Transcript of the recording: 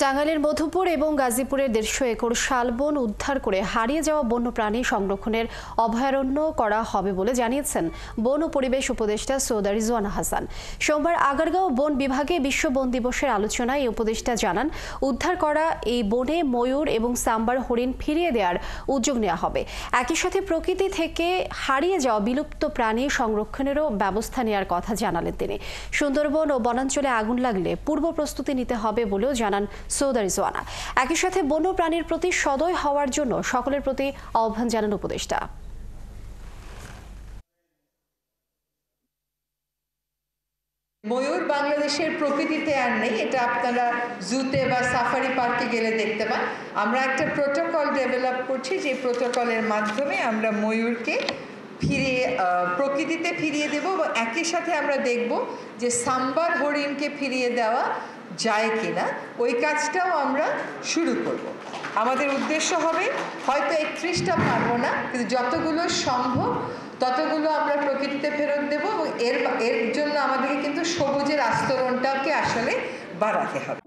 টাঙ্গাইলের মধুপুর এবং গাজীপুরের 150 একর শালবন উদ্ধার করে হারিয়ে যাওয়া বন্যপ্রাণী সংরক্ষণের অভয়ারণ্য করা হবে বলে জানিয়েছেন বন ও পরিবেশ উপদেষ্টা সৈয়দা রিজওয়ানা হাসান। সোমবার আগারগাঁও বন বিভাগে বিশ্ব বন দিবসের আলোচনায় এই উপদেষ্টা জানান, উদ্ধার করা এই বনে ময়ূর এবং সাম্বার হরিণ ফিরিয়ে দেওয়ার উদ্যোগ নেওয়া হবে। একই সাথে প্রকৃতি থেকে হারিয়ে যাওয়া বিলুপ্ত প্রাণী সংরক্ষণেরও ব্যবস্থা নেওয়ার কথা জানালেন তিনি। সুন্দরবন ও বনাঞ্চলে আগুন লাগলে পূর্ব প্রস্তুতি নিতে হবে বলেও জানান সৈয়দা রিজওয়ানা। একই সাথে বন্য প্রাণীর প্রতি সদয় হওয়ার জন্য সকলের প্রতি আহ্বান জানান উপদেষ্টা। ময়ূর বাংলাদেশের প্রকৃতিতে আর নেই, এটা আপনারা জুতে বা সাফারি পার্কে গেলে দেখতে পান। আমরা একটা প্রোটোকল ডেভেলপ করছি, যে প্রোটোকলের মাধ্যমে আমরা ময়ূরকে প্রকৃতিতে ফিরিয়ে দেব এবং একই সাথে আমরা দেখব যে সাম্বার হরিণকে ফিরিয়ে দেওয়া যায় কিনা, ওই কাজটাও আমরা শুরু করব। আমাদের উদ্দেশ্য হবে হয়তো 31টা পারবো না, কিন্তু যতগুলো সম্ভব ততগুলো আমরা প্রকৃতিতে ফেরত দেব এবং এর জন্য আমাদেরকে কিন্তু সবুজের আস্তরণটাকে আসলে বাড়াতে হবে।